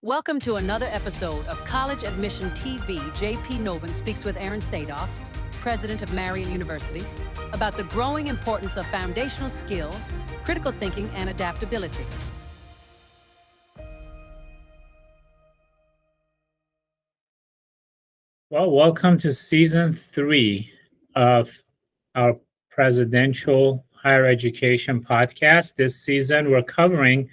Welcome to another episode of College Admission TV. JP Novin speaks with Aaron Sadoff, president of Marian University, about the growing importance of foundational skills, critical thinking, and adaptability. Well, welcome to season 3 of our presidential higher education podcast. This season, we're covering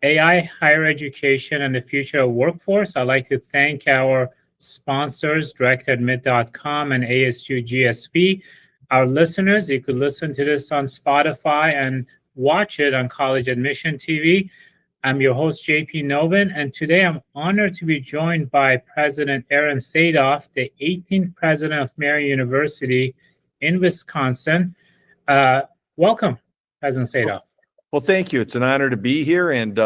AI, higher education, and the future of workforce. I'd like to thank our sponsors, directadmit.com and ASU GSV. Our listeners, you could listen to this on Spotify and watch it on College Admission TV. I'm your host, JP Novin, and today I'm honored to be joined by President Aaron Sadoff, the 18th president of Marian University in Wisconsin. Welcome, President Sadoff. Well, thank you. It's an honor to be here, and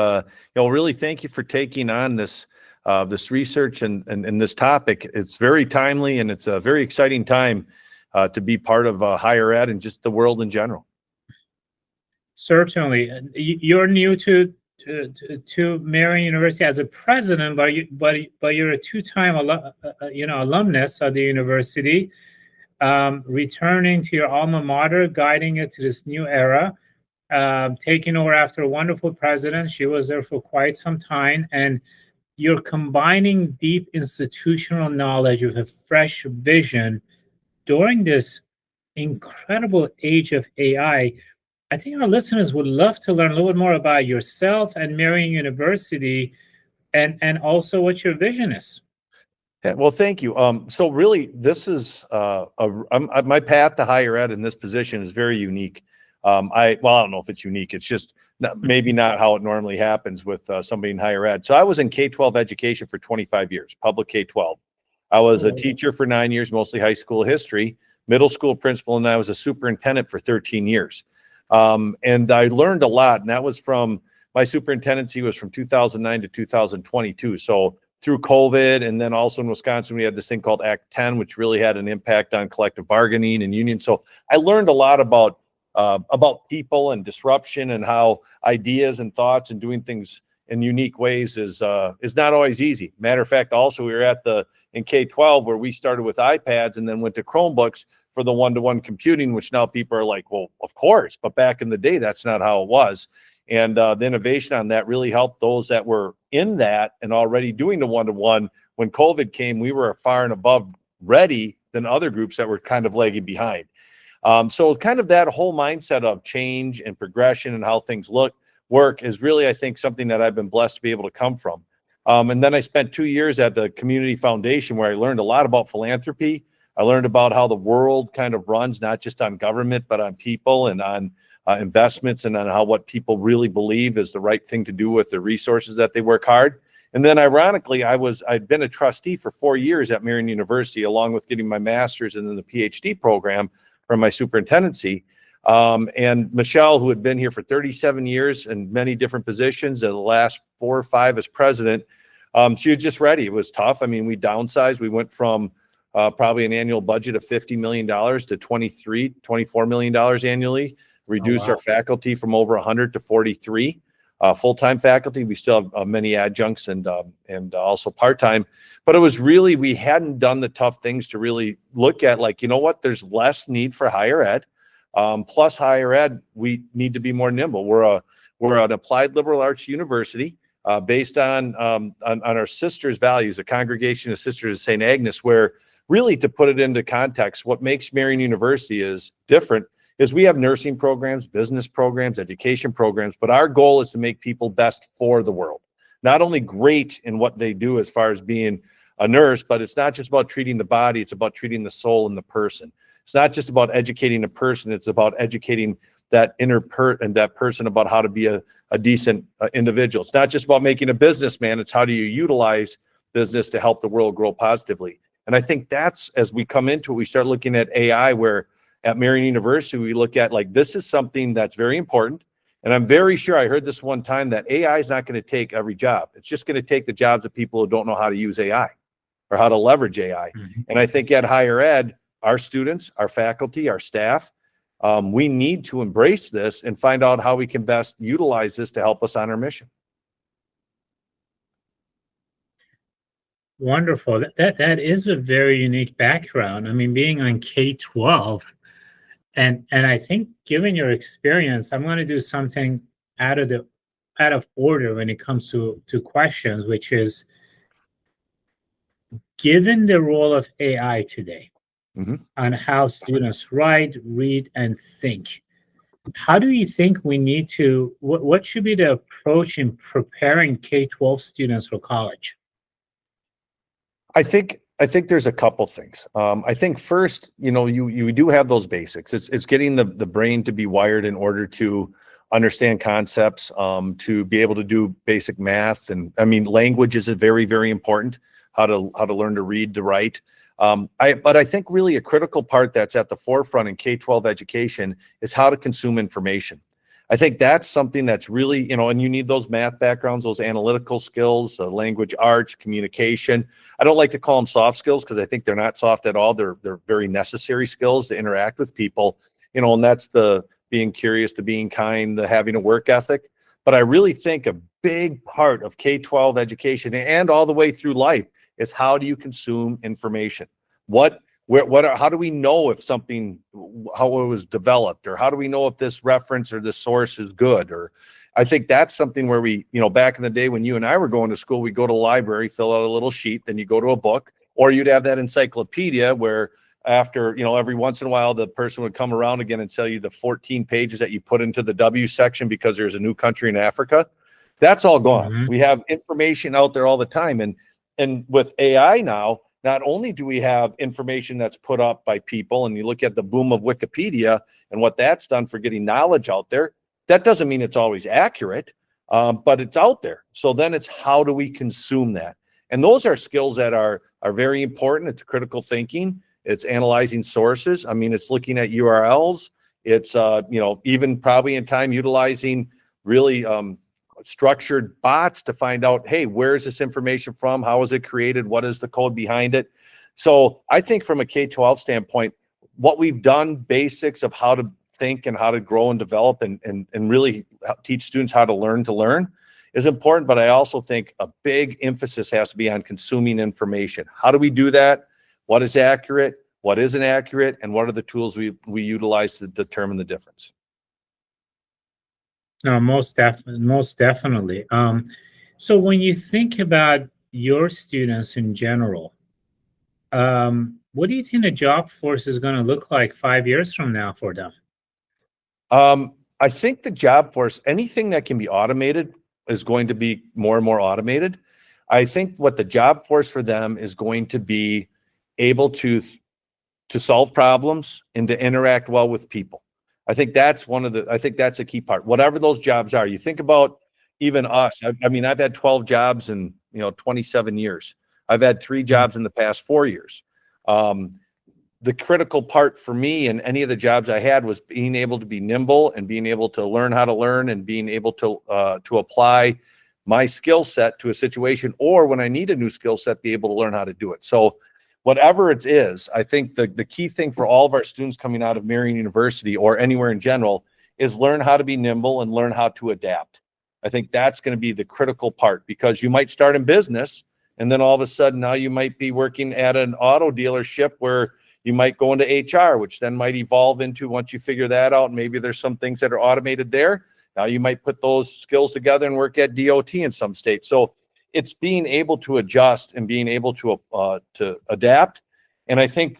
really thank you for taking on this research and this topic. It's very timely, and it's a very exciting time to be part of higher ed and just the world in general. Certainly, you're new to Marian University as a president, but you're a two-time alumnus of the university, returning to your alma mater, guiding it to this new era. Taking over after a wonderful president. She was there for quite some time, and you're combining deep institutional knowledge with a fresh vision during this incredible age of AI. I think our listeners would love to learn a little bit more about yourself and Marian University, and also what your vision is. Yeah, well, thank you. So really, this is my path to higher ed in this position is very unique. I don't know if it's unique. It's just maybe not how it normally happens with somebody in higher ed. So I was in K-12 education for 25 years, public K-12. I was a teacher for 9 years, mostly high school history, middle school principal, and I was a superintendent for 13 years. And I learned a lot, and that was from my superintendency was from 2009 to 2022. So through COVID, and then also in Wisconsin, we had this thing called Act 10, which really had an impact on collective bargaining and unions. So I learned a lot about people and disruption and how ideas and thoughts and doing things in unique ways is not always easy. Matter of fact, also we were in K-12 where we started with iPads and then went to Chromebooks for the one-to-one computing, which now people are like, well, of course, but back in the day, that's not how it was. And the innovation on that really helped those that were in that and already doing the one-to-one. When COVID came, we were far and above ready than other groups that were kind of lagging behind. So kind of that whole mindset of change and progression and how things work is really, I think, something that I've been blessed to be able to come from. And then I spent 2 years at the Community Foundation where I learned a lot about philanthropy. I learned about how the world kind of runs, not just on government, but on people and on investments and on how what people really believe is the right thing to do with the resources that they work hard. And then ironically, I'd been a trustee for 4 years at Marian University, along with getting my master's and then the PhD program from my superintendency. And Michelle, who had been here for 37 years in many different positions, and the last 4 or 5 as president, she was just ready. It was tough. I mean, we downsized. We went from probably an annual budget of $50 million to $24 million annually, reduced our faculty from over 100 to 43 full-time faculty. We still have many adjuncts and also part-time, but it was really, we hadn't done the tough things to really look at, like, you know what, there's less need for higher ed. Plus higher ed, we need to be more nimble. We're an applied liberal arts university based on our sisters' values, a congregation of Sisters of St. Agnes, where really, to put it into context, what makes Marian University is different is we have nursing programs, business programs, education programs, but our goal is to make people best for the world. Not only great in what they do as far as being a nurse, but it's not just about treating the body, it's about treating the soul and the person. It's not just about educating a person, it's about educating that that person about how to be a decent individual. It's not just about making a businessman, it's how do you utilize business to help the world grow positively. And I think that's, as we come into it, we start looking at AI, where at Marian University, we look at, like, this is something that's very important. And I'm very sure, I heard this one time, that AI is not going to take every job. It's just going to take the jobs of people who don't know how to use AI or how to leverage AI. Mm-hmm. And I think at higher ed, our students, our faculty, our staff, we need to embrace this and find out how we can best utilize this to help us on our mission. Wonderful. That is a very unique background. I mean, being on K-12, and I think given your experience, I'm going to do something out of the out of order when it comes to questions, which is given the role of AI today on how students write, read, and think. How do you think we need to? What should be the approach in preparing K-12 students for college? I think there's a couple things. I think first, you do have those basics. It's getting the brain to be wired in order to understand concepts, to be able to do basic math, and I mean language is very, very important. How to learn to read, to write. But I think really a critical part that's at the forefront in K-12 education is how to consume information. I think that's something that's really, and you need those math backgrounds, those analytical skills, language arts, communication. I don't like to call them soft skills because I think they're not soft at all. They're very necessary skills to interact with people, and that's the being curious, to being kind, the having a work ethic. But I really think a big part of K-12 education and all the way through life is how do you consume information? How do we know if something, how it was developed, or how do we know if this reference or this source is good? Or I think that's something where we, back in the day when you and I were going to school, we go to the library, fill out a little sheet, then you go to a book, or you'd have that encyclopedia where after, every once in a while, the person would come around again and tell you the 14 pages that you put into the W section because there's a new country in Africa. That's all gone. We have information out there all the time. And with AI now, not only do we have information that's put up by people, and you look at the boom of Wikipedia and what that's done for getting knowledge out there, that doesn't mean it's always accurate, but it's out there. So then it's how do we consume that? And those are skills that are very important. It's critical thinking. It's analyzing sources. I mean, it's looking at URLs. It's, even probably in time utilizing really structured bots to find out, hey, where is this information from? How is it created? What is the code behind it? So I think from a K-12 standpoint, what we've done, basics of how to think and how to grow and develop and really teach students how to learn is important. But I also think a big emphasis has to be on consuming information. How do we do that? What is accurate? What isn't accurate? And what are the tools we utilize to determine the difference? No, most definitely. So when you think about your students in general, what do you think the job force is going to look like 5 years from now for them? I think the job force, anything that can be automated is going to be more and more automated. I think what the job force for them is going to be able to solve problems and to interact well with people. I think that's a key part. Whatever those jobs are, you think about even us. I mean, I've had 12 jobs in 27 years. I've had 3 jobs in the past 4 years. The critical part for me in any of the jobs I had was being able to be nimble and being able to learn how to learn and being able to apply my skill set to a situation, or when I need a new skill set, be able to learn how to do it. So whatever it is, I think the key thing for all of our students coming out of Marian University or anywhere in general is learn how to be nimble and learn how to adapt. I think that's going to be the critical part, because you might start in business and then all of a sudden now you might be working at an auto dealership where you might go into HR, which then might evolve into, once you figure that out, maybe there's some things that are automated there. Now you might put those skills together and work at DOT in some states. So it's being able to adjust and being able to adapt. And I think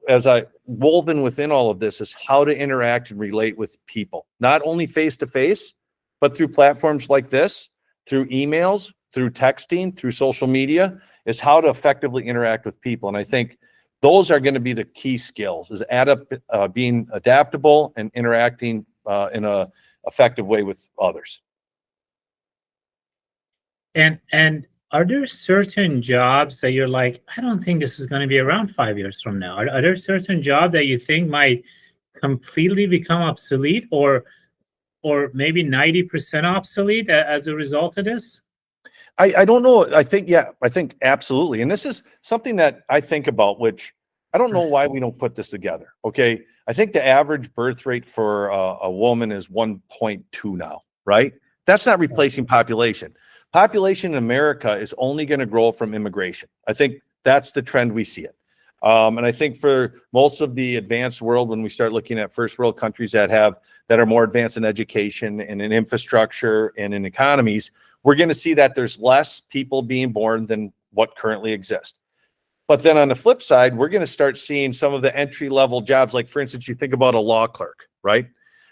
as I woven within all of this is how to interact and relate with people, not only face to face, but through platforms like this, through emails, through texting, through social media, is how to effectively interact with people. And I think those are going to be the key skills: is being adaptable and interacting in a effective way with others. And are there certain jobs that you're like, I don't think this is going to be around 5 years from now? Are there certain jobs that you think might completely become obsolete, or maybe 90% obsolete as a result of this? I don't know. I think absolutely. And this is something that I think about, which I don't know why we don't put this together. Okay. I think the average birth rate for a woman is 1.2 now, right? That's not replacing population. Population in America is only going to grow from immigration. I think that's the trend we see it. And I think for most of the advanced world, when we start looking at first world countries that are more advanced in education and in infrastructure and in economies, we're going to see that there's less people being born than what currently exists. But then on the flip side, we're going to start seeing some of the entry-level jobs. Like, for instance, you think about a law clerk, right?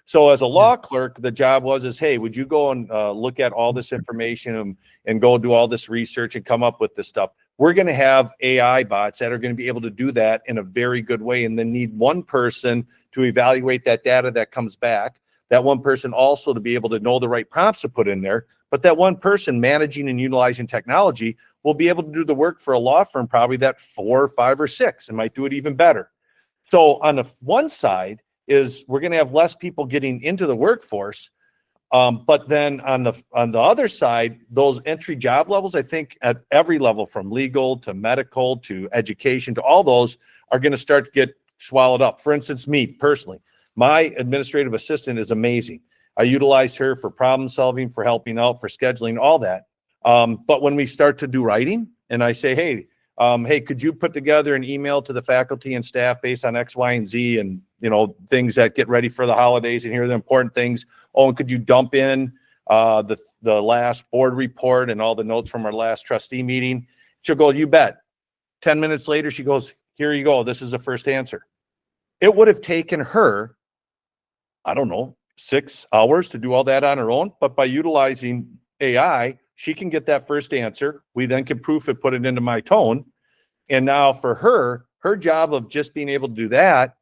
So as a law clerk, the job was, hey, would you go and look at all this information and go do all this research and come up with this stuff? We're going to have AI bots that are going to be able to do that in a very good way, and then need one person to evaluate that data that comes back. That one person also to be able to know the right prompts to put in there. But that one person managing and utilizing technology will be able to do the work for a law firm, probably that 4, 5, or 6, and might do it even better. So on the one side is we're going to have less people getting into the workforce. But then on the other side, those entry job levels, I think at every level from legal to medical to education to all those are going to start to get swallowed up. For instance, me personally, my administrative assistant is amazing. I utilize her for problem solving, for helping out, for scheduling, all that. But when we start to do writing and I say, hey, could you put together an email to the faculty and staff based on X, Y, and Z and, things that get ready for the holidays, and here are the important things. Oh, and could you dump in the last board report and all the notes from our last trustee meeting? She'll go, you bet. 10 minutes later, she goes, here you go. This is the first answer. It would have taken her, I don't know, 6 hours to do all that on her own. But by utilizing AI, she can get that first answer. We then can proof it, put it into my tone. And now for her job of just being able to do that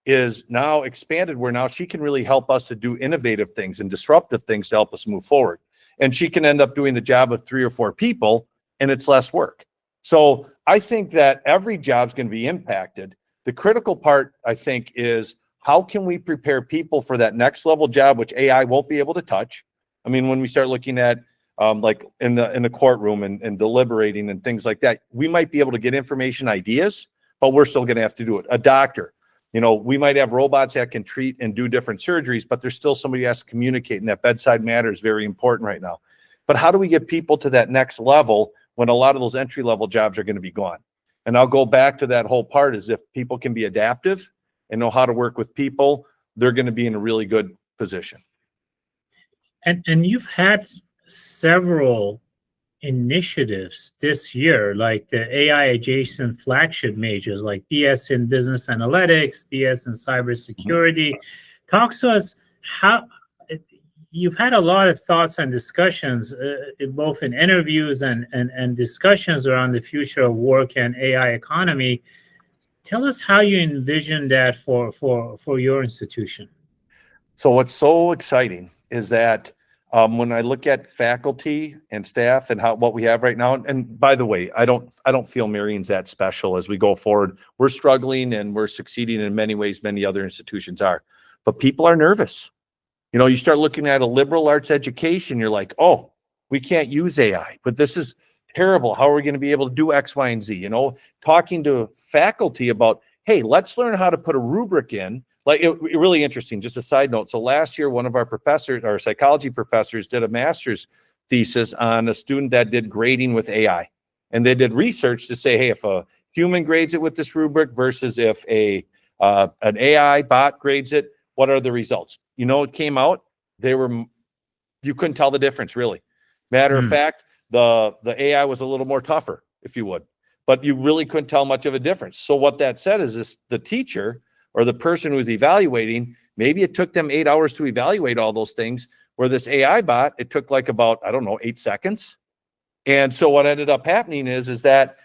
is now expanded, where now she can really help us to do innovative things and disruptive things to help us move forward. And she can end up doing the job of 3 or 4 people, and it's less work. So I think that every job's going to be impacted. The critical part, I think, is how can we prepare people for that next level job, which AI won't be able to touch? I mean, when we start looking at like in the courtroom and deliberating and things like that, we might be able to get information, ideas, but we're still going to have to do it. A doctor, we might have robots that can treat and do different surgeries, but there's still somebody who has to communicate, and that bedside manner is very important right now. But how do we get people to that next level when a lot of those entry-level jobs are going to be gone? And I'll go back to that whole part, is if people can be adaptive and know how to work with people, they're going to be in a really good position. And you've had several initiatives this year, like the AI adjacent flagship majors, like BS in business analytics, BS in cybersecurity. Talk to us how you've had a lot of thoughts and discussions, both in interviews and discussions around the future of work and AI economy. Tell us how you envision that for your institution. So what's so exciting is that when I look at faculty and staff and what we have right now, and by the way, I don't feel Marian's that special as we go forward. We're struggling and we're succeeding in many ways, many other institutions are, but people are nervous. You start looking at a liberal arts education, you're like, oh, we can't use AI, but this is terrible. How are we going to be able to do X, Y, and Z? Talking to faculty about, hey, let's learn how to put a rubric in. Like, it really interesting. Just a side note. So last year, one of our professors, our psychology professors, did a master's thesis on a student that did grading with AI. And they did research to say, hey, if a human grades it with this rubric versus if an AI bot grades it, what are the results? It came out, you couldn't tell the difference, really. Matter of fact, the AI was a little more tougher, if you would, but you really couldn't tell much of a difference. So what that said is the teacher or the person who's evaluating, maybe it took them 8 hours to evaluate all those things, where this AI bot, it took like about, 8 seconds. And so what ended up happening is that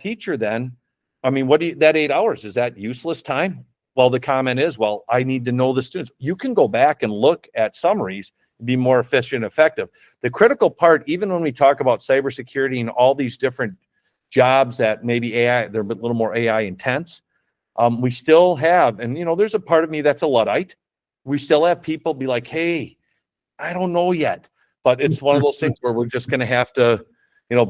teacher then, that 8 hours, is that useless time? Well, the comment is, well, I need to know the students. You can go back and look at summaries and be more efficient and effective. The critical part, even when we talk about cybersecurity and all these different jobs that maybe AI, they're a little more AI intense, we still have, and there's a part of me that's a Luddite. We still have people be like, hey, I don't know yet. But it's one of those things where we're just going to have to,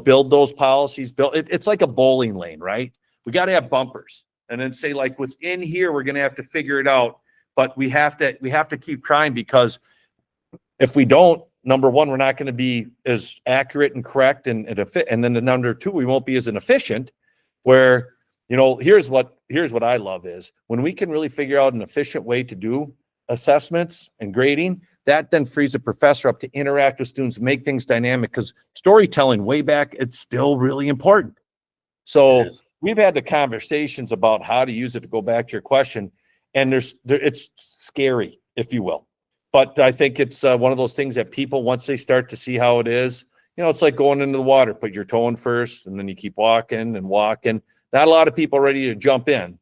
build those policies. It's like a bowling lane, right? We got to have bumpers, and then say, like, within here, we're going to have to figure it out. But we have to keep trying, because if we don't, number one, we're not going to be as accurate and correct and then the number two, we won't be as inefficient. Where, here's what I love is when we can really figure out an efficient way to do assessments and grading, that then frees a professor up to interact with students, make things dynamic, because storytelling way back, it's still really important. So we've had the conversations about how to use it, to go back to your question, and it's scary, if you will. But I think it's one of those things that people, once they start to see how it is, it's like going into the water, put your toe in first, and then you keep walking and walking. Not a lot of people are ready to jump in,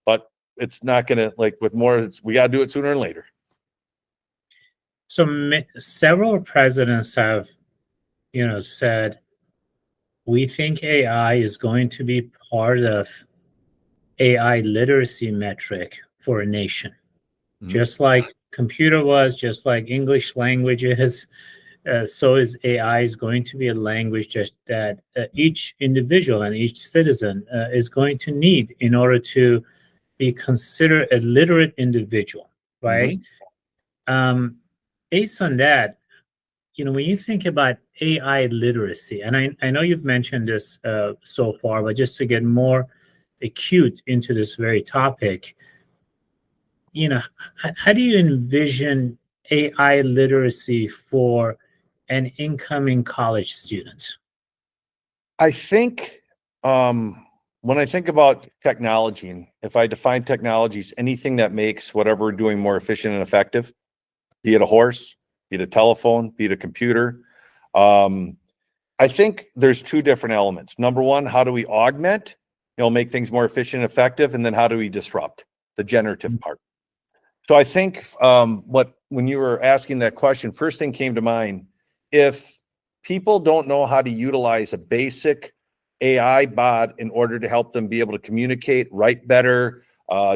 but it's not going to, like with more, we got to do it sooner and later. So several presidents have, said, we think AI is going to be part of AI literacy metric for a nation, just like computer was, just like English language is. So is AI is going to be a language that each individual and each citizen is going to need in order to be considered a literate individual, right? Based on that, when you think about AI literacy, and I know you've mentioned this so far, but just to get more acute into this very topic, how do you envision AI literacy for an incoming college student? I think when I think about technology, and if I define technology as anything that makes whatever we're doing more efficient and effective, be it a horse, be it a telephone, be it a computer, I think there's two different elements. Number one, how do we augment, make things more efficient and effective? And then how do we disrupt, the generative part? So I think when you were asking that question, first thing came to mind, if people don't know how to utilize a basic AI bot in order to help them be able to communicate, write better,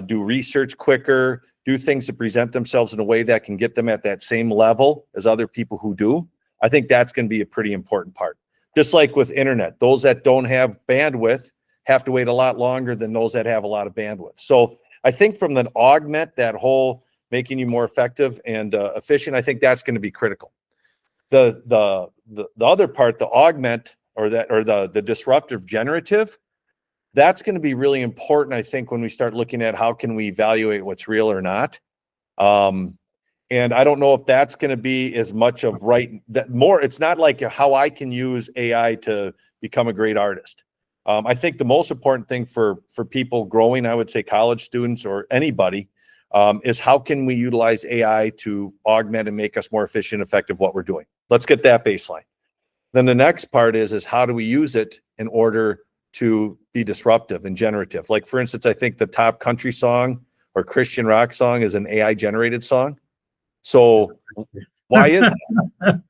do research quicker, do things to present themselves in a way that can get them at that same level as other people who do, I think that's going to be a pretty important part. Just like with internet, those that don't have bandwidth have to wait a lot longer than those that have a lot of bandwidth. So I think from the augment, that whole making you more effective and efficient, I think that's going to be critical. The other part, the augment or the disruptive generative, that's going to be really important, I think, when we start looking at how can we evaluate what's real or not. And I don't know if that's going to be as much of it's not like how I can use AI to become a great artist. I think the most important thing for people growing, I would say college students or anybody, is how can we utilize AI to augment and make us more efficient and effective what we're doing. Let's get that baseline. Then the next part is how do we use it in order to be disruptive and generative? Like, for instance, I think the top country song or Christian rock song is an AI generated song. So why is that?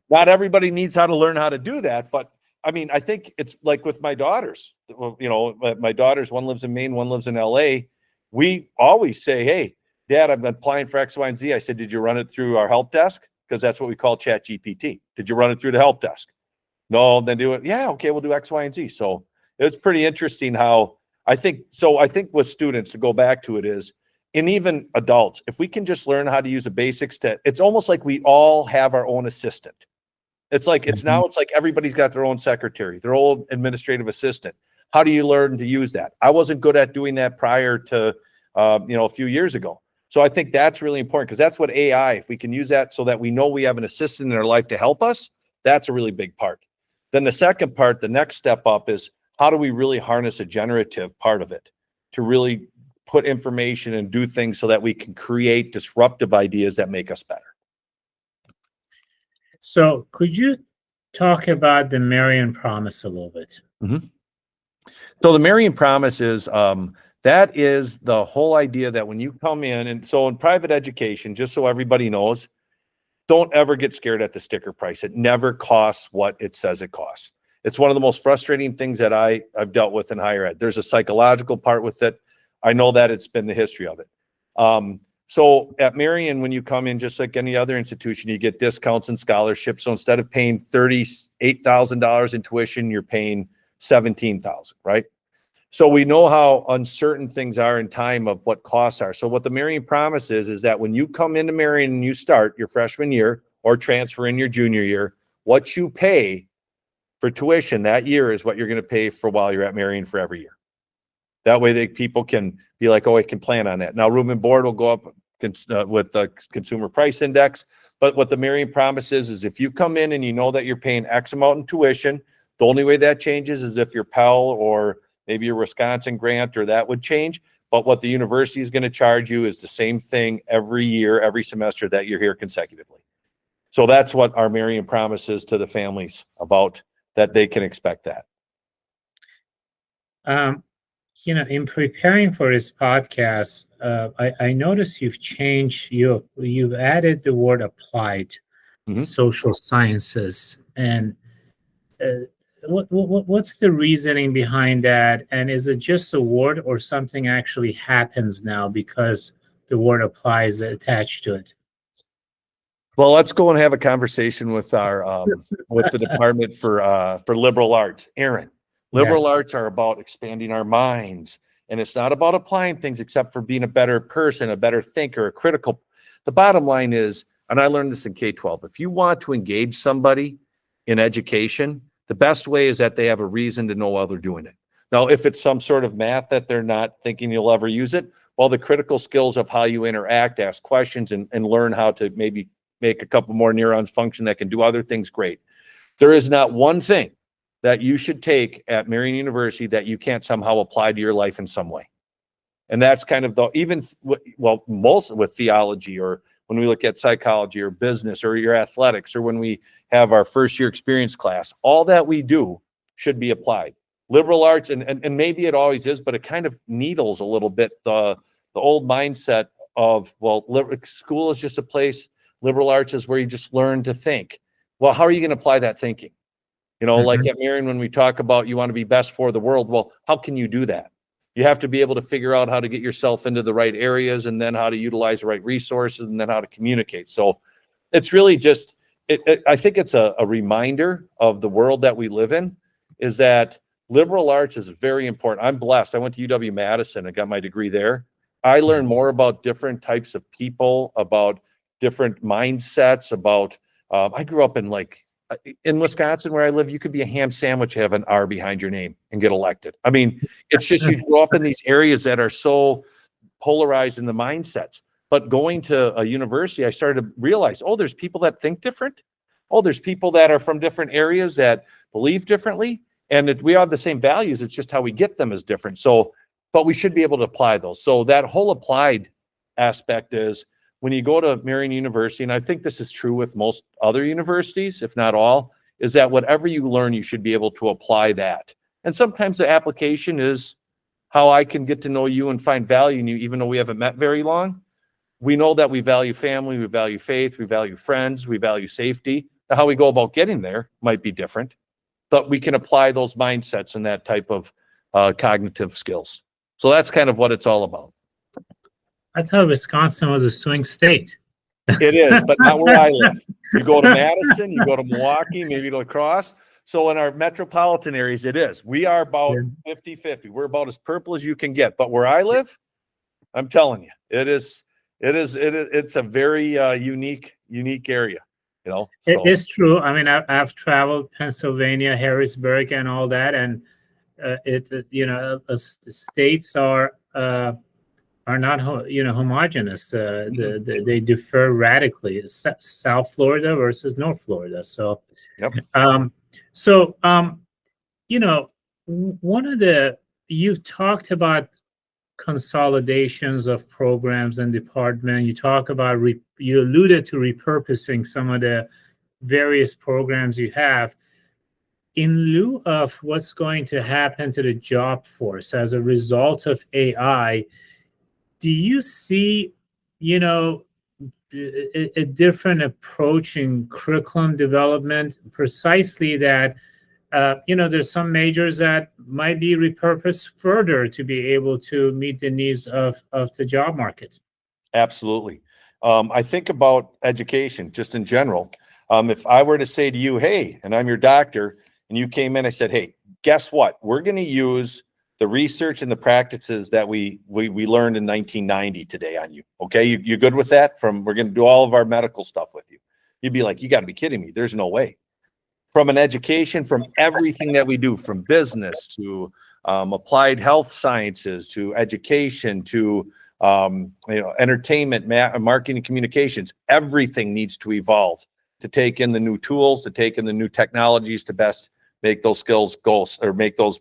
Not everybody needs how to learn how to do that, but I mean, I think it's like with my daughters, my daughters, one lives in Maine, one lives in LA. We always say, hey, Dad, I've been applying for X, Y, and Z. I said, did you run it through our help desk? Because that's what we call Chat GPT. Did you run it through the help desk? No, then do it. Yeah, okay, we'll do X, Y, and Z. So it's pretty interesting how I think with students, to go back to it is, and even adults, if we can just learn how to use the basics it's almost like we all have our own assistant. It's like, it's like everybody's got their own secretary, their own administrative assistant. How do you learn to use that? I wasn't good at doing that prior to, a few years ago. So I think that's really important because that's what AI, if we can use that so that we know we have an assistant in our life to help us, that's a really big part. Then the second part, the next step up is how do we really harness a generative part of it to really put information and do things so that we can create disruptive ideas that make us better. So could you talk about the Marian Promise a little bit? So the Marian Promise is, that is the whole idea that when you come in, and so in private education, just so everybody knows, don't ever get scared at the sticker price. It never costs what it says it costs. It's one of the most frustrating things that I've dealt with in higher ed. There's a psychological part with it. I know that it's been the history of it. So at Marian, when you come in, just like any other institution, you get discounts and scholarships. So instead of paying $38,000 in tuition, you're paying $17,000, right? So we know how uncertain things are in time of what costs are. So what the Marian Promise is that when you come into Marian and you start your freshman year or transfer in your junior year, what you pay for tuition that year is what you're going to pay for while you're at Marian for every year. That way people can be like, oh, I can plan on that. Now, room and board will go up with the consumer price index. But what the Marian Promise is if you come in and you know that you're paying X amount in tuition, the only way that changes is if your Pell or maybe your Wisconsin grant or that would change. But what the university is going to charge you is the same thing every year, every semester that you're here consecutively. So that's what our Marian Promise is to the families about that they can expect that. In preparing for this podcast, I noticed you've changed, you've added the word applied social sciences. And what's the reasoning behind that? And is it just a word or something actually happens now because the word apply is attached to it? Well, let's go and have a conversation with our with the Department for Liberal Arts. Aaron, liberal arts are about expanding our minds, and it's not about applying things except for being a better person, a better thinker, a critical. The bottom line is, and I learned this in K-12, if you want to engage somebody in education, the best way is that they have a reason to know while they're doing it. Now, if it's some sort of math that they're not thinking you'll ever use it, well, the critical skills of how you interact, ask questions, and learn how to maybe make a couple more neurons function that can do other things, great. There is not one thing that you should take at Marian University that you can't somehow apply to your life in some way. And that's kind of most with theology, or when we look at psychology or business or your athletics, or when we have our first year experience class, all that we do should be applied. Liberal arts, and maybe it always is, but it kind of needles a little bit the old mindset of, well, school is just a place, liberal arts is where you just learn to think. Well, how are you going to apply that thinking? Like at Marian, when we talk about you want to be best for the world, well, how can you do that? You have to be able to figure out how to get yourself into the right areas, and then how to utilize the right resources, and then how to communicate. So it's really just, I think it's a reminder of the world that we live in, is that liberal arts is very important. I'm blessed. I went to UW-Madison. I got my degree there. I learned more about different types of people, about different mindsets, about, I grew up in Wisconsin where I live, you could be a ham sandwich, have an R behind your name and get elected. I mean, it's just, you grow up in these areas that are so polarized in the mindsets. But going to a university, I started to realize, oh, there's people that think different. Oh, there's people that are from different areas that believe differently. And we have the same values. It's just how we get them is different. So, but we should be able to apply those. So that whole applied aspect is, when you go to Marian University, and I think this is true with most other universities, if not all, is that whatever you learn, you should be able to apply that. And sometimes the application is how I can get to know you and find value in you, even though we haven't met very long. We know that we value family, we value faith, we value friends, we value safety. Now, how we go about getting there might be different, but we can apply those mindsets and that type of cognitive skills. So that's kind of what it's all about. I thought Wisconsin was a swing state. It is, but not where I live. You go to Madison, you go to Milwaukee, maybe La Crosse. So in our metropolitan areas, it is. We are about 50-50. We're about as purple as you can get. But where I live, I'm telling you, it's a very unique area. So. It is true. I mean, I've traveled Pennsylvania, Harrisburg, and all that, and states are not homogeneous. They differ radically. South Florida versus North Florida. So, one of you've talked about consolidations of programs and department. You talk about you alluded to repurposing some of the various programs you have. In lieu of what's going to happen to the job force as a result of AI, do you see, a different approach in curriculum development, precisely that, there's some majors that might be repurposed further to be able to meet the needs of the job market? Absolutely. I think about education just in general. If I were to say to you, hey, and I'm your doctor, and you came in, I said, hey, guess what? We're going to use the research and the practices that we learned in 1990 today on you. Okay, you good with that? We're going to do all of our medical stuff with you. you'd be like, you got to be kidding me. There's no way. From an education, from everything that we do, from business to applied health sciences to education to entertainment, marketing, communications, everything needs to evolve to take in the new tools, to take in the new technologies to best make those skills go, or make those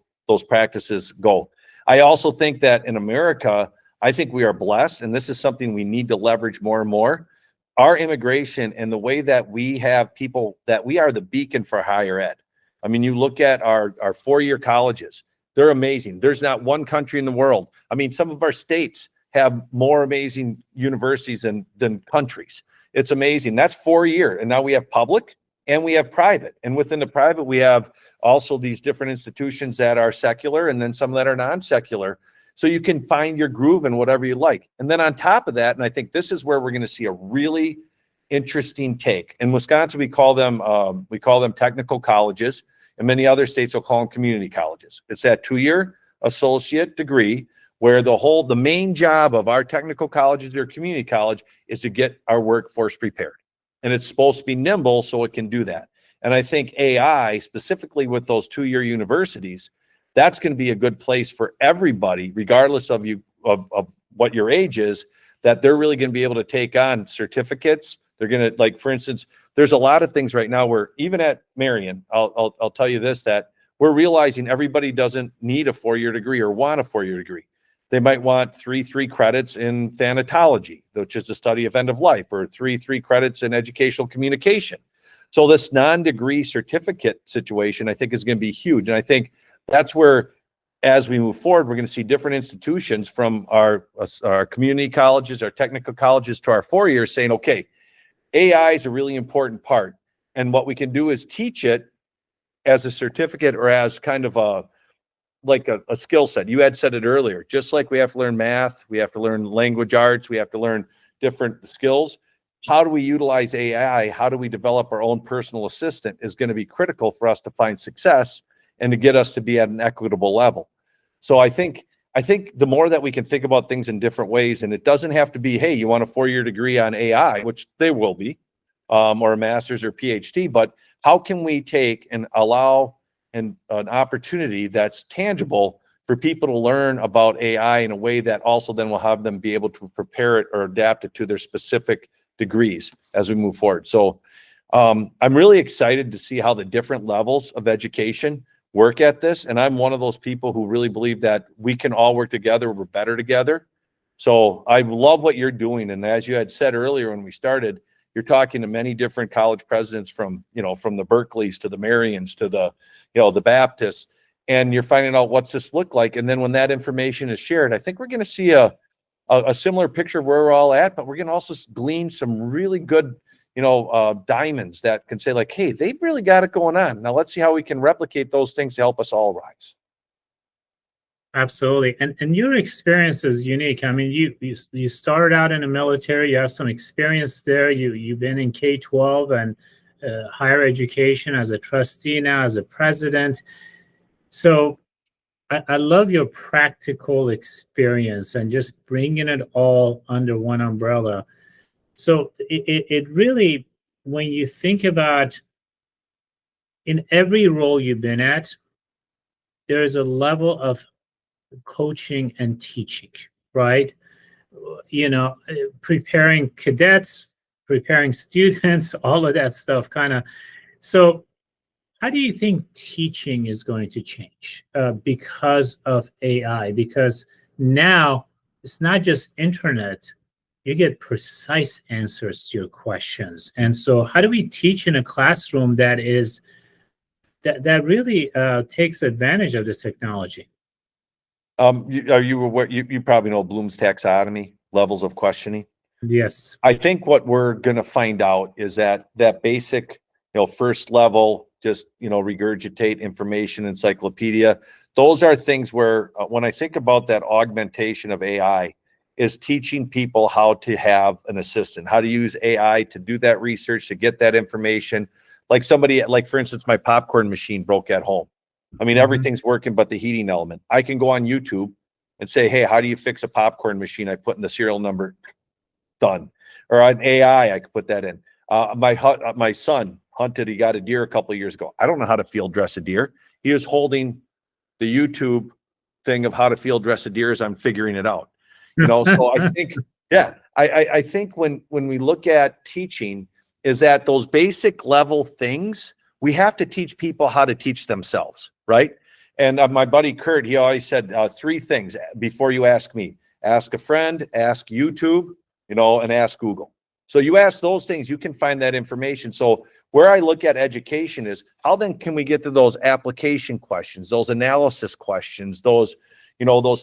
practices go. I also think that in America, I think we are blessed, and this is something we need to leverage more and more. Our immigration and the way that we have people, that we are the beacon for higher ed. I mean, you look at our four-year colleges, they're amazing. There's not one country in the world. I mean, some of our states have more amazing universities than countries. It's amazing. That's 4-year. And now we have public and we have private. And within the private, we have also these different institutions that are secular and then some that are non-secular. So you can find your groove in whatever you like. And then on top of that, and I think this is where we're going to see a really interesting take. In Wisconsin, we call them technical colleges, and many other states will call them community colleges. It's that 2-year associate degree where the main job of our technical colleges or community college is to get our workforce prepared. And it's supposed to be nimble so it can do that. And I think AI, specifically with those 2-year universities, that's going to be a good place for everybody, regardless of what your age is, that they're really going to be able to take on certificates. They're going to, like, for instance, there's a lot of things right now where even at Marian, I'll tell you this, that we're realizing everybody doesn't need a 4-year degree or want a 4-year degree. They might want 3 credits in thanatology, which is the study of end of life, or 3 credits in educational communication. So this non-degree certificate situation, I think, is going to be huge. And I think that's where, as we move forward, we're going to see different institutions from our community colleges, our technical colleges, to our 4 years saying, okay, AI is a really important part. And what we can do is teach it as a certificate or as kind of a skill set. You had said it earlier, just like we have to learn math, we have to learn language arts, we have to learn different skills. How do we utilize AI? How do we develop our own personal assistant is going to be critical for us to find success and to get us to be at an equitable level. So I think the more that we can think about things in different ways, and it doesn't have to be, hey, you want a 4-year degree on AI, which they will be, or a master's or PhD, but how can we take and allow an opportunity that's tangible for people to learn about AI in a way that also then will have them be able to prepare it or adapt it to their specific degrees as we move forward. So I'm really excited to see how the different levels of education work at this. And I'm one of those people who really believe that we can all work together. We're better together. So I love what you're doing. And as you had said earlier when we started, you're talking to many different college presidents from the Berkeleys to the Marians to the Baptists, and you're finding out what's this look like. And then when that information is shared, I think we're going to see a similar picture of where we're all at, but we're going to also glean some really good diamonds that can say, like, hey, they've really got it going on. Now let's see how we can replicate those things to help us all rise. Absolutely. And your experience is unique. I mean, you started out in the military, you have some experience there. You've been in K-12 and higher education as a trustee, now as a president. So I love your practical experience and just bringing it all under one umbrella. So it really, when you think about in every role you've been at, there's a level of coaching and teaching, right? Preparing cadets, preparing students, all of that stuff kind of. So how do you think teaching is going to change because of AI? Because now it's not just internet, you get precise answers to your questions. And so how do we teach in a classroom that really takes advantage of this technology? Are you aware? You probably know Bloom's taxonomy, levels of questioning. Yes. I think what we're going to find out is that basic, first level, just, regurgitate information, encyclopedia. Those are things where when I think about that augmentation of AI, is teaching people how to have an assistant, how to use AI to do that research, to get that information. Like for instance, my popcorn machine broke at home. I mean, everything's working but the heating element. I can go on YouTube and say, hey, how do you fix a popcorn machine? I put in the serial number, done. Or on AI, I could put that in. My son hunted. He got a deer a couple of years ago. I don't know how to field dress a deer. He was holding the YouTube thing of how to field dress a deer as I'm figuring it out. So I think, yeah, I think when we look at teaching, is that those basic level things, we have to teach people how to teach themselves, right? And my buddy Kurt, he always said 3 things before you ask me: ask a friend, ask YouTube, and ask Google. So you ask those things, you can find that information. So where I look at education is, how then can we get to those application questions, those analysis questions, those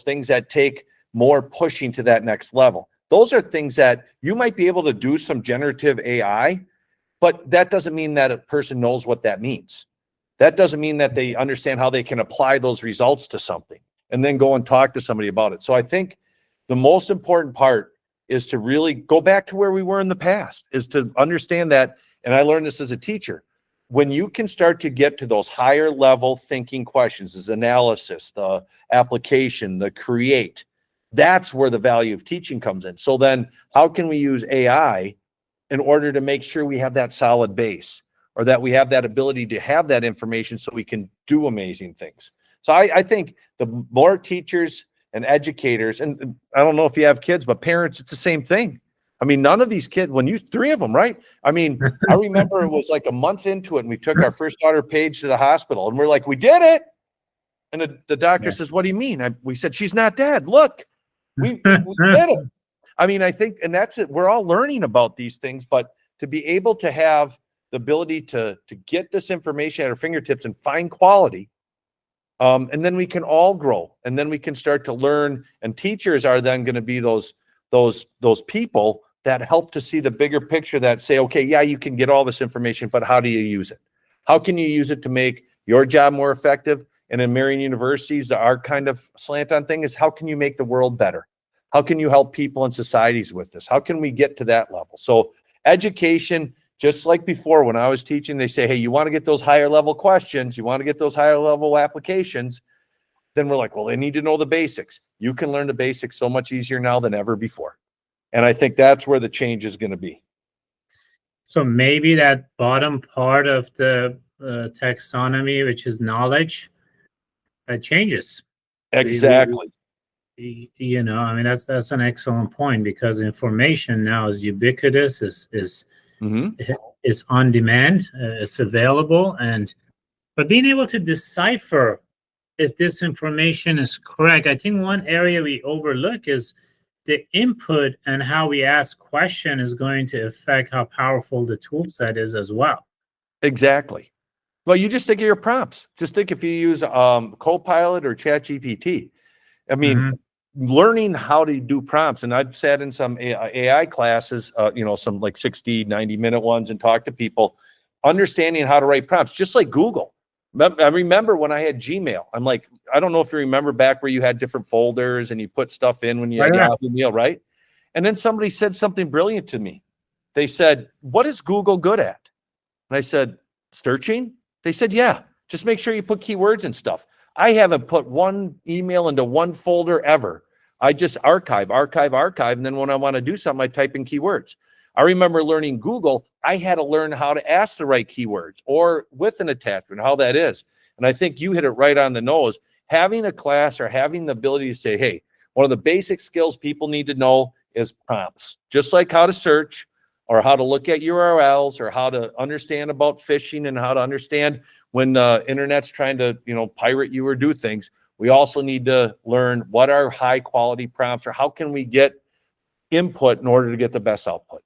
things that take more pushing to that next level. Those are things that you might be able to do some generative AI, but that doesn't mean that a person knows what that means. That doesn't mean that they understand how they can apply those results to something and then go and talk to somebody about it. So I think the most important part is to really go back to where we were in the past, is to understand that, and I learned this as a teacher, when you can start to get to those higher level thinking questions, is analysis, the application, the create, that's where the value of teaching comes in. So then how can we use AI in order to make sure we have that solid base, or that we have that ability to have that information so we can do amazing things? So I think the more teachers and educators, and I don't know if you have kids, but parents, it's the same thing. I mean, none of these kids, 3 of them, right? I mean, I remember it was like a month into it, and we took our first daughter, Paige, to the hospital, and we're like, we did it. And the doctor says, what do you mean? We said, she's not dead. Look, we did it. I mean, I think, and that's it. We're all learning about these things, but to be able to have the ability to get this information at our fingertips and find quality, and then we can all grow, and then we can start to learn. And teachers are then going to be those people that help to see the bigger picture, that say, okay, yeah, you can get all this information, but how do you use it? How can you use it to make your job more effective? And in Marian Universities, our kind of slant on thing is, how can you make the world better? How can you help people and societies with this? How can we get to that level? So education, just like before, when I was teaching, they say, hey, you want to get those higher level questions, you want to get those higher level applications, then we're like, well, they need to know the basics. You can learn the basics so much easier now than ever before. And I think that's where the change is going to be. So maybe that bottom part of the taxonomy, which is knowledge, changes. Exactly. I mean, that's an excellent point, because information now is ubiquitous, is on demand, it's available, but being able to decipher if this information is correct. I think one area we overlook is the input, and how we ask question is going to affect how powerful the tool set is as well. Exactly. Well, you just think of your prompts. Just think if you use Copilot or ChatGPT. I mean, learning how to do prompts. And I've sat in some AI classes, some like 60, 90-minute ones, and talked to people, understanding how to write prompts, just like Google. I remember when I had Gmail, I'm like, I don't know if you remember back where you had different folders and you put stuff in when you had Yahoo Mail, right? And then somebody said something brilliant to me. They said, what is Google good at? And I said, searching? They said, yeah, just make sure you put keywords and stuff. I haven't put one email into one folder ever. I just archive. And then when I want to do something, I type in keywords. I remember learning Google. I had to learn how to ask the right keywords, or with an attachment, how that is. And I think you hit it right on the nose. Having a class, or having the ability to say, hey, one of the basic skills people need to know is prompts, just like how to search, or how to look at URLs, or how to understand about phishing, and how to understand when the internet's trying to, pirate you or do things. We also need to learn what are high quality prompts, or how can we get input in order to get the best output.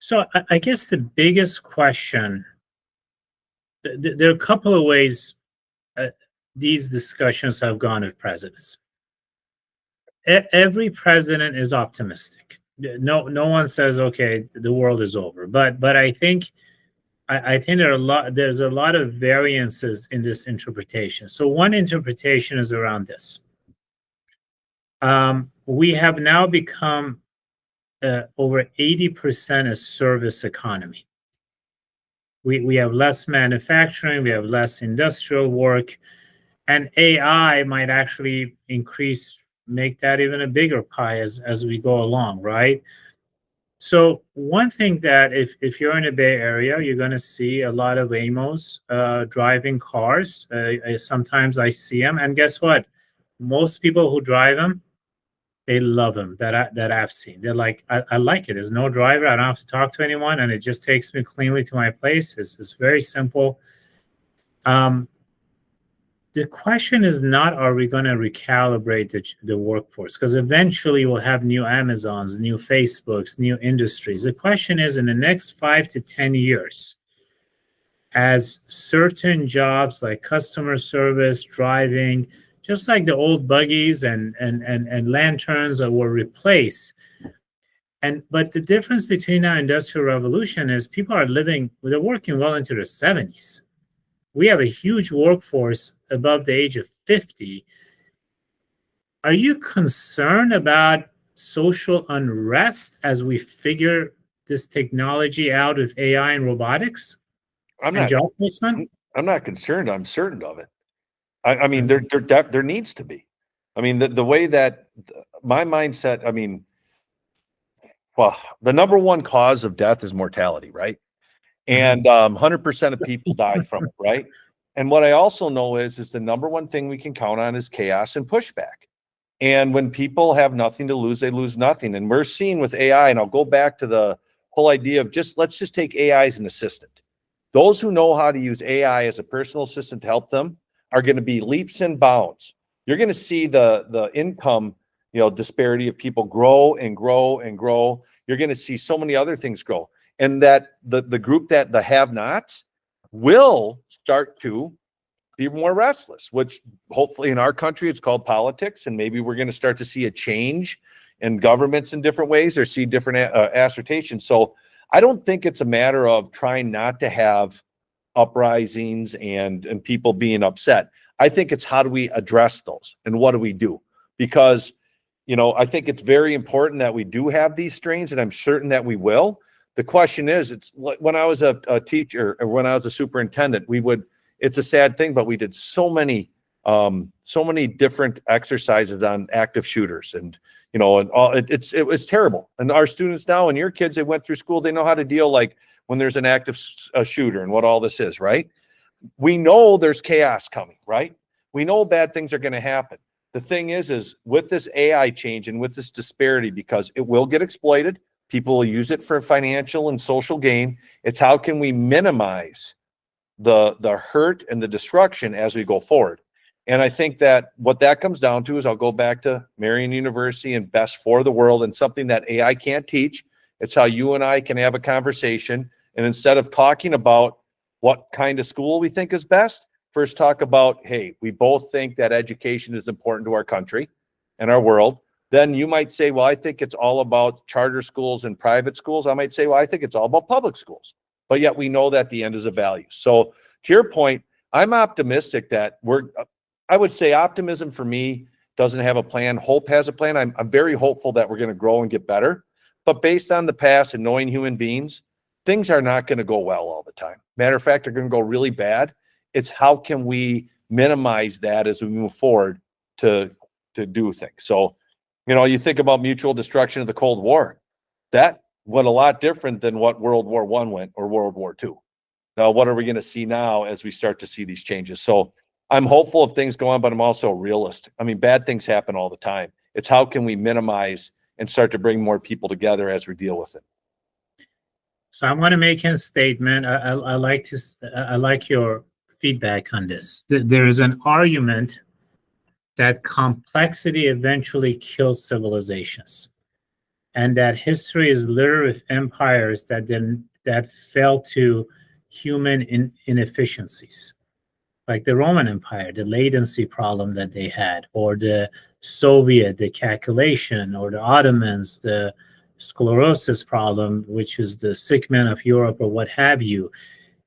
So I guess the biggest question, there are a couple of ways these discussions have gone with presidents. Every president is optimistic. No one says, okay, the world is over. But I think there's a lot of variances in this interpretation. So one interpretation is around this. We have now become over 80% a service economy. We have less manufacturing, we have less industrial work, and AI might actually make that even a bigger pie as we go along, right? So one thing that if you're in the Bay Area, you're going to see a lot of AMOs driving cars. Sometimes I see them, and guess what? Most people who drive them, they love them. That I've seen. They're like, I like it. There's no driver. I don't have to talk to anyone, and it just takes me cleanly to my place. It's very simple. The question is not, are we going to recalibrate the workforce? Because eventually we'll have new Amazons, new Facebooks, new industries. The question is, in the next 5 to 10 years, as certain jobs like customer service, driving, just like the old buggies and lanterns that were replaced. But the difference between our industrial revolution is people are they're working well into their 70s. We have a huge workforce above the age of 50. Are you concerned about social unrest as we figure this technology out with AI and robotics and job placement? I'm not concerned. I'm certain of it. I mean, there needs to be. I mean, the way that my mindset, I mean, well, the number one cause of death is mortality, right? And 100% of people die from it, right? And what I also know is the number one thing we can count on is chaos and pushback. And when people have nothing to lose, they lose nothing. And we're seeing with AI, and I'll go back to the whole idea of let's just take AI as an assistant. Those who know how to use AI as a personal assistant to help them are going to be leaps and bounds. You're going to see the income, disparity of people grow and grow and grow. You're going to see so many other things grow. And that the group that the have-nots will start to be more restless, which hopefully in our country it's called politics, and maybe we're going to start to see a change in governments in different ways or see different assertions. So I don't think it's a matter of trying not to have uprisings and people being upset. I think it's how do we address those and what do we do? Because, I think it's very important that we do have these strains, and I'm certain that we will. The question is, it's like when I was a teacher or when I was a superintendent, it's a sad thing, but we did so many different exercises on active shooters and it was terrible. And our students now and your kids, they went through school, they know how to deal like when there's an active shooter and what all this is, right? We know there's chaos coming, right? We know bad things are going to happen. The thing is with this AI change and with this disparity, because it will get exploited, people will use it for financial and social gain. It's how can we minimize the hurt and the destruction as we go forward. And I think that what that comes down to is I'll go back to Marian University and best for the world and something that AI can't teach. It's how you and I can have a conversation. And instead of talking about what kind of school we think is best, first talk about, hey, we both think that education is important to our country and our world. Then you might say, well, I think it's all about charter schools and private schools. I might say, well, I think it's all about public schools. But yet we know that the end is a value. So to your point, I'm optimistic that I would say optimism for me doesn't have a plan. Hope has a plan. I'm very hopeful that we're going to grow and get better. But based on the past and knowing human beings, things are not going to go well all the time. Matter of fact, they're going to go really bad. It's how can we minimize that as we move forward to do things. So, you think about mutual destruction of the Cold War. That went a lot different than what World War I went or World War II. Now, what are we going to see now as we start to see these changes? So I'm hopeful of things going on, but I'm also a realist. I mean, bad things happen all the time. It's how can we minimize and start to bring more people together as we deal with it. So I'm going to make a statement. I like your feedback on this. There is an argument that complexity eventually kills civilizations, and that history is littered with empires that fell to human inefficiencies, like the Roman Empire, the latency problem that they had, or the Soviet, the calculation, or the Ottomans, the sclerosis problem, which is the sick man of Europe, or what have you.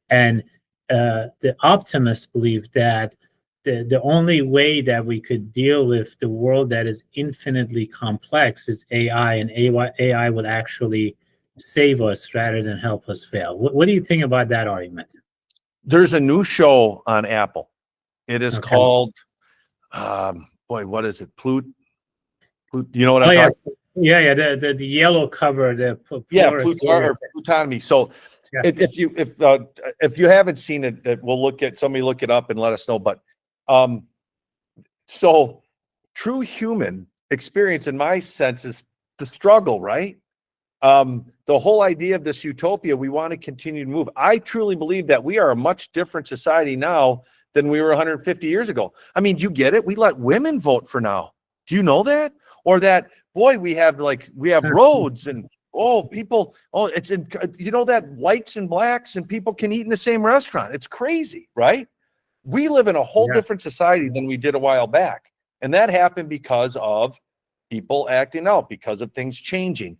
And the optimists believe that the only way that we could deal with the world that is infinitely complex is AI, and AI would actually save us rather than help us fail. What do you think about that argument? There's a new show on Apple. It is called, what is it? You know what I'm talking about? Yeah, the yellow cover, the Yeah, Polaris. Plutonomy. So Yeah. if you haven't seen it, we'll somebody look it up and let us know. But so true human experience, in my sense, is the struggle, right? The whole idea of this utopia, we want to continue to move. I truly believe that we are a much different society now than we were 150 years ago. I mean, you get it? We let women vote for now. Do you know that? Or that, boy, we have roads and people, it's in, you know, that whites and blacks and people can eat in the same restaurant. It's crazy, right? We live in a whole different society than we did a while back. And that happened because of people acting out, because of things changing.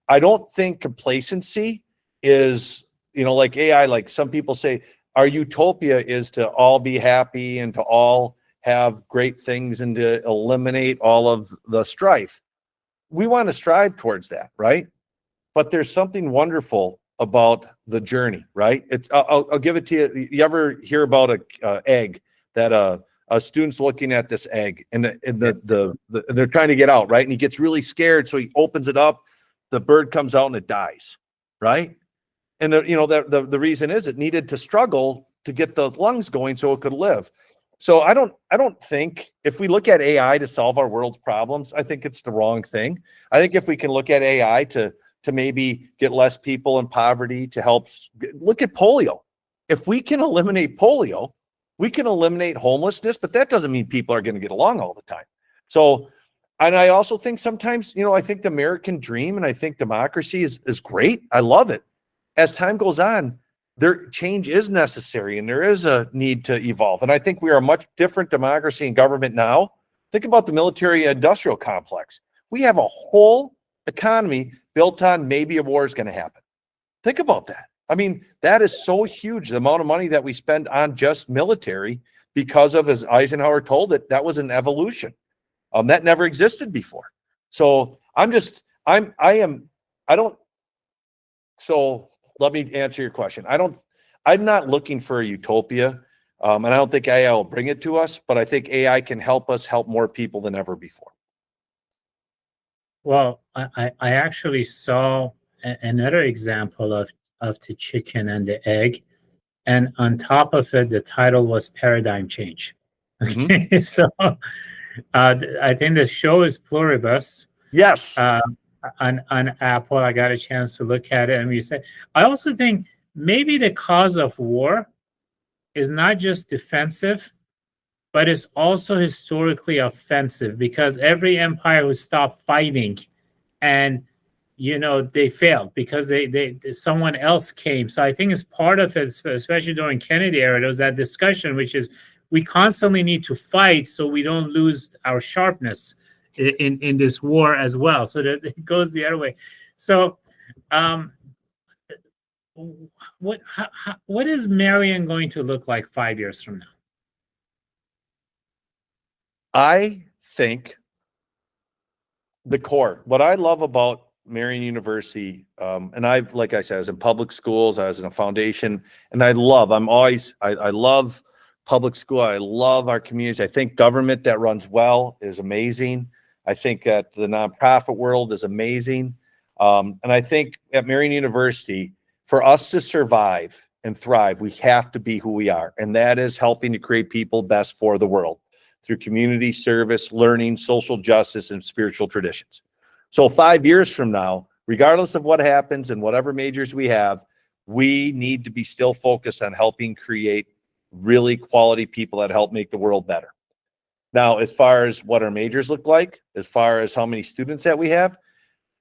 I don't think complacency is, like AI, like some people say, our utopia is to all be happy and to all have great things and to eliminate all of the strife. We want to strive towards that, right? But there's something wonderful about the journey, right? I'll give it to you. You ever hear about a egg that a student's looking at this egg and they're trying to get out, right? And he gets really scared, so he opens it up. The bird comes out and it dies, right? And the reason is it needed to struggle to get the lungs going so it could live. So I don't think if we look at AI to solve our world's problems, I think it's the wrong thing. I think if we can look at AI to maybe get less people in poverty, to help look at polio. If we can eliminate polio, we can eliminate homelessness, but that doesn't mean people are going to get along all the time. So, and I also think sometimes, I think the American dream and I think democracy is great. I love it. As time goes on, change is necessary and there is a need to evolve. And I think we are a much different democracy and government now. Think about the military industrial complex. We have a whole economy built on maybe a war is going to happen. Think about that. I mean, that is so huge, the amount of money that we spend on just military because of, as Eisenhower told it, that was an evolution. That never existed before. So so let me answer your question. I'm not looking for a utopia, and I don't think AI will bring it to us, but I think AI can help us help more people than ever before. Well, I actually saw another example of the chicken and the egg, and on top of it, the title was Paradigm Change. Okay, so I think the show is Pluribus. Yes. On Apple, I got a chance to look at it, and I also think maybe the cause of war is not just defensive, but it's also historically offensive, because every empire who stopped fighting and they failed because they someone else came. So I think it's part of it, especially during Kennedy era, there was that discussion, which is we constantly need to fight so we don't lose our sharpness in this war as well. So that it goes the other way. So what is Marian going to look like 5 years from now? I think the core, what I love about Marian University, and like I said, I was in public schools, I was in a foundation, and I love public school. I love our communities. I think government that runs well is amazing. I think that the nonprofit world is amazing. And I think at Marian University, for us to survive and thrive, we have to be who we are. And that is helping to create people best for the world through community service, learning, social justice, and spiritual traditions. So 5 years from now, regardless of what happens and whatever majors we have, we need to be still focused on helping create really quality people that help make the world better. Now, as far as what our majors look like, as far as how many students that we have,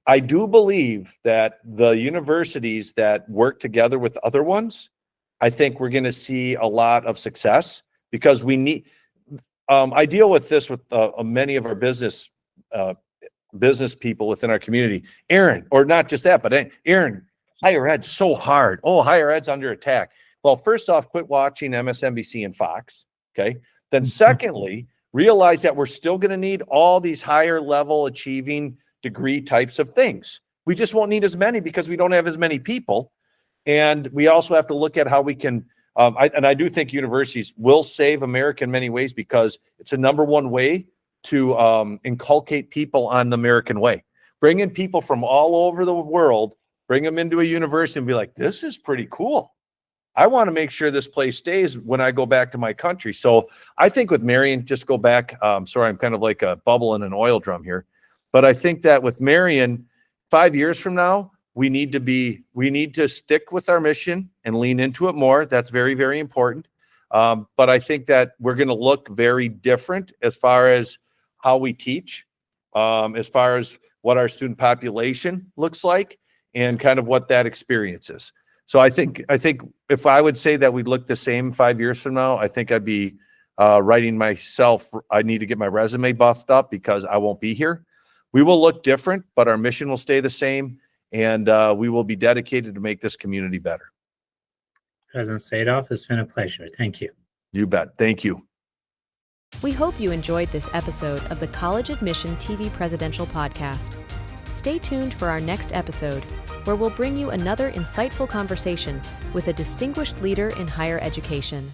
I do believe that the universities that work together with other ones, I think we're going to see a lot of success, because we need, I deal with this with many of our business people within our community. Aaron, or not just that, but Aaron, higher ed's so hard. Oh, higher ed's under attack. Well, first off, quit watching MSNBC and Fox. Okay. Then secondly, realize that we're still going to need all these higher level achieving degree types of things. We just won't need as many because we don't have as many people. And we also have to look at how we can, I do think universities will save America in many ways, because it's a number one way to inculcate people on the American way. bringing people from all over the world, bring them into a university and be like, this is pretty cool. I want to make sure this place stays when I go back to my country. So I think with Marian, just go back. Sorry, I'm kind of like a bubble in an oil drum here. But I think that with Marian, 5 years from now, we need to stick with our mission and lean into it more. That's very, very important. But I think that we're going to look very different as far as how we teach, as far as what our student population looks like, and kind of what that experience is. So I think if I would say that we'd look the same 5 years from now, I think I'd be writing myself. I need to get my resume buffed up because I won't be here. We will look different, but our mission will stay the same, and we will be dedicated to make this community better. President Sadoff, it's been a pleasure. Thank you. You bet. Thank you. We hope you enjoyed this episode of the College Admission TV Presidential Podcast. Stay tuned for our next episode, where we'll bring you another insightful conversation with a distinguished leader in higher education.